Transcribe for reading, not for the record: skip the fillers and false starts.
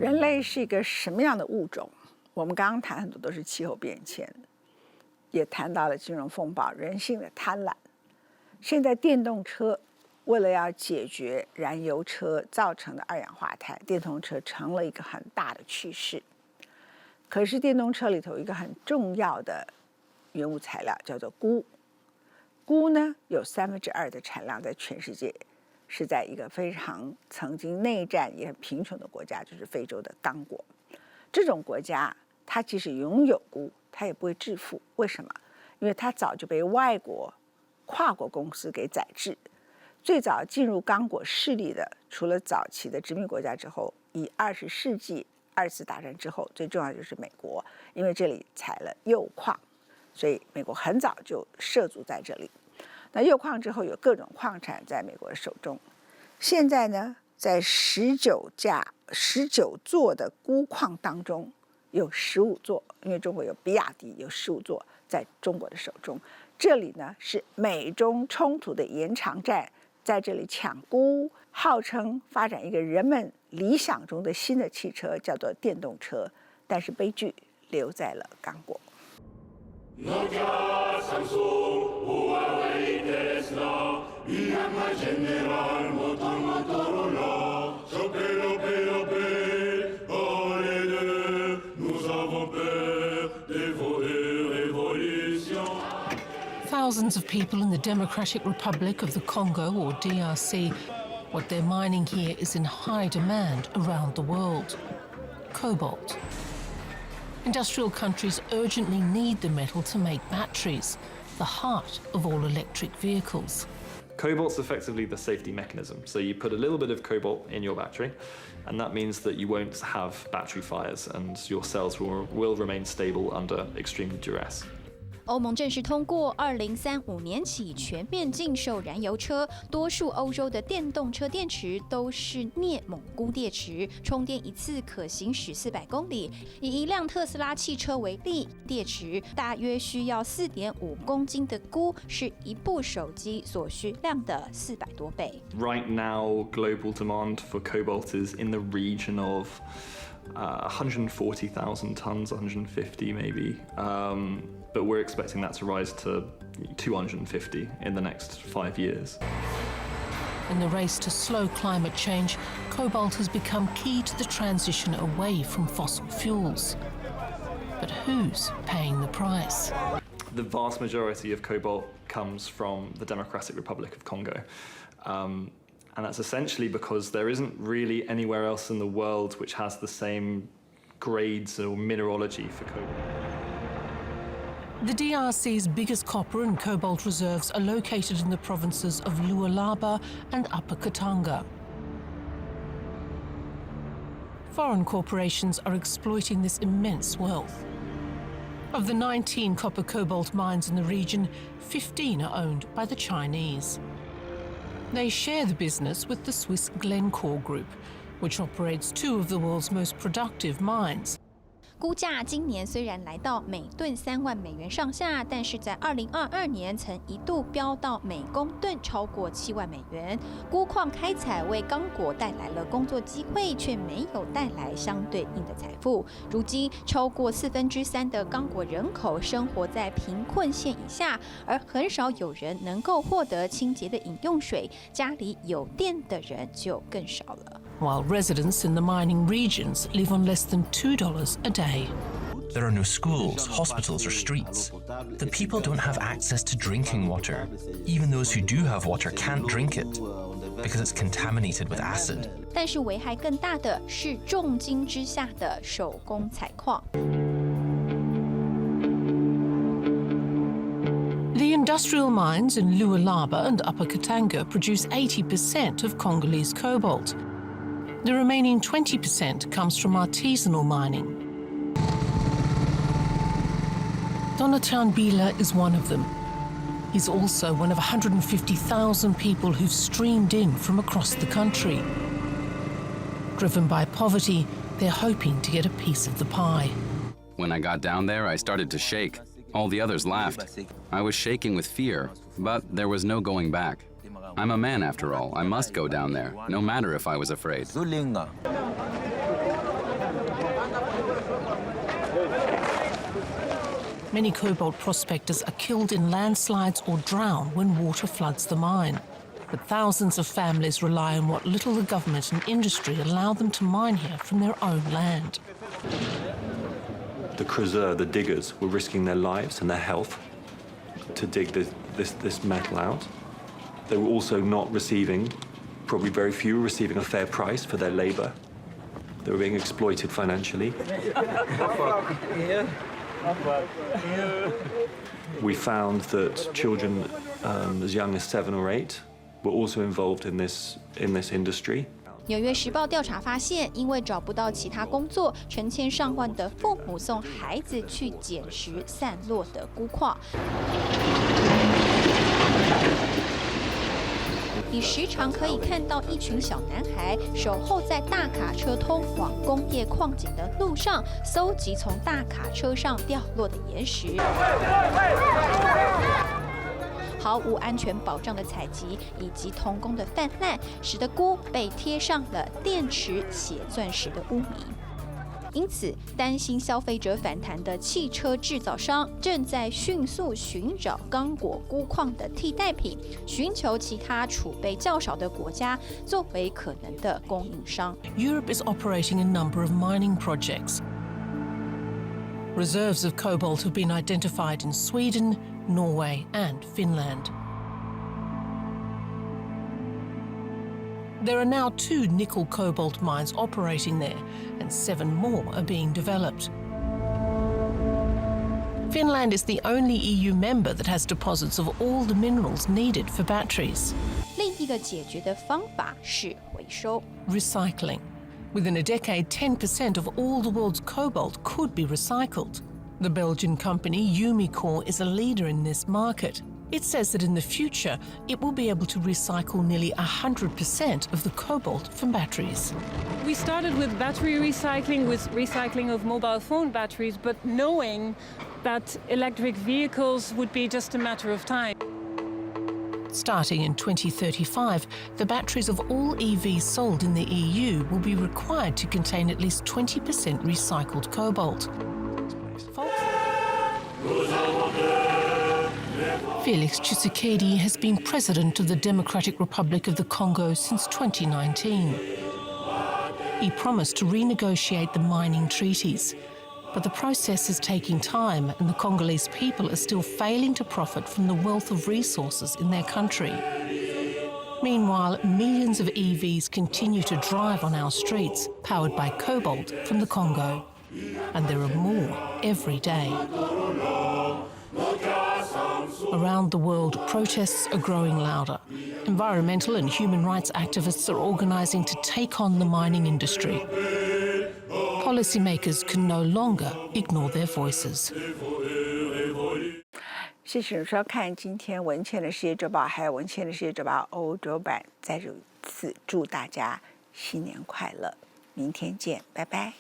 人类是一个什么样的物种？我们刚刚谈很多都是气候变迁，也谈到了金融风暴、人性的贪婪。现在电动车为了要解决燃油车造成的二氧化碳，电动车成了一个很大的趋势。可是电动车里头有一个很重要的原物材料叫做钴，钴呢有2%的产量在全世界，是在一个非常曾经内战也很贫穷的国家，就是非洲的刚果。这种国家它即使拥有钴，它也不会致富。为什么？因为它早就被外国跨国公司给宰制。最早进入刚果势力的，除了早期的殖民国家之后，以20世纪2次大战之后，最重要就是美国，因为这里采了铀矿，所以美国很早就涉足在这里。那铀矿之后有各种矿产在美国的手中。现在呢，在19座的钴矿当中，有15座，因为中国有比亚迪，有15座在中国的手中。这里呢是美中冲突的延长战，在这里抢钴，号称发展一个人们理想中的新的汽车，叫做电动车，但是悲剧留在了刚果。Thousands of people in the Democratic Republic of the Congo, or DRC, what they're mining here is in high demand around the world. Cobalt. Industrial countries urgently need the metal to make batteries, the heart of all electric vehicles. Cobalt's effectively the safety mechanism. So you put a little bit of cobalt in your battery, and that means that you won't have battery fires and your cells will remain stable under extreme duress. 欧盟正式通过2035年起全面禁售燃油车，多数欧洲的电动车电池都是镍锰钴电池，充电一次可行驶400公里。以一辆特斯拉汽车为例，电池大约需要4.5公斤的钴，是一部手机所需量的400多倍。Right now, global demand for cobalt is in the region of 140,000 tons, 150 maybe. But we're expecting that to rise to 250 in the next 5 years. In the race to slow climate change, cobalt has become key to the transition away from fossil fuels. But who's paying the price? The vast majority of cobalt comes from the Democratic Republic of Congo. And that's essentially because there isn't really anywhere else in the world which has the same grades or mineralogy for cobalt. The DRC's biggest copper and cobalt reserves are located in the provinces of Lualaba and Upper Katanga. Foreign corporations are exploiting this immense wealth. Of the 19 copper-cobalt mines in the region, 15 are owned by the Chinese. They share the business with the Swiss Glencore Group, which operates 2 of the world's most productive mines. 钴价今年虽然来到每吨3万美元上下，但是在2022年曾一度飙到每公吨超过7万美元。钴矿开采为刚果带来了工作机会，却没有带来相对应的财富。如今，超过3/4的刚果人口生活在贫困线以下，而很少有人能够获得清洁的饮用水，家里有电的人就更少了。While residents in the mining regions live on less than $2 a day. There are no schools, hospitals, or streets. The people don't have access to drinking water. Even those who do have water can't drink it because it's contaminated with acid. 但是危害更大的是重金之下的手工采矿。The industrial mines in Lualaba and Upper Katanga produce 80% of Congolese cobalt. The remaining 20% comes from artisanal mining. Donatan Bila is one of them. He's also one of 150,000 people who've streamed in from across the country. Driven by poverty, they're hoping to get a piece of the pie. When I got down there, I started to shake. All the others laughed. I was shaking with fear, but there was no going back. I'm a man after all. I must go down there, no matter if I was afraid. Many cobalt prospectors are killed in landslides or drown when water floods the mine. But thousands of families rely on what little the government and industry allow them to mine here from their own land. The creuseurs, the diggers, were risking their lives and their health to dig this metal out. They were also not receiving, probably very few were receiving a fair price for their labor. They were being exploited financially. We found that children as young as 7 or 8 were also involved in this industry. 纽约时报调查发现，因为找不到其他工作，成千上万的父母送孩子去捡拾散落的钴矿。你时常可以看到一群小男孩守候在大卡车通往工业矿井的路上，搜集从大卡车上掉落的岩石。毫无安全保障的采集以及童工的泛滥，使得钴被贴上了电池血钻石的污名。因此，担心消费者反弹的汽车制造商正在迅速寻找刚果钴矿的替代品，寻求其他储备较少的国家作为可能的供应商。Europe is operating a number of mining projects. Reserves of cobalt have been identified in Sweden, Norway, and Finland. There are now 2 nickel cobalt mines operating there, and 7 more are being developed. Finland is the only EU member that has deposits of all the minerals needed for batteries. 另一个解决的方法是回收 Recycling. Within a decade, 10% of all the world's cobalt could be recycled. The Belgian company Umicore is a leader in this market. It says that in the future, it will be able to recycle nearly 100% of the cobalt from batteries. We started with battery recycling, with recycling of mobile phone batteries, but knowing that electric vehicles would be just a matter of time. Starting in 2035, the batteries of all EVs sold in the EU will be required to contain at least 20% recycled cobalt. Felix Tshisekedi has been president of the Democratic Republic of the Congo since 2019. He promised to renegotiate the mining treaties, but the process is taking time and the Congolese people are still failing to profit from the wealth of resources in their country. Meanwhile, millions of EVs continue to drive on our streets, powered by cobalt from the Congo. And there are more every day. Around the world, protests are growing louder. Environmental and human rights activists are organizing to take on the mining industry. Policymakers can no longer ignore their voices. 谢谢收看今天文茜的世界周报，还有文茜的世界周报欧洲版。再次祝大家新年快乐，明天见，拜拜。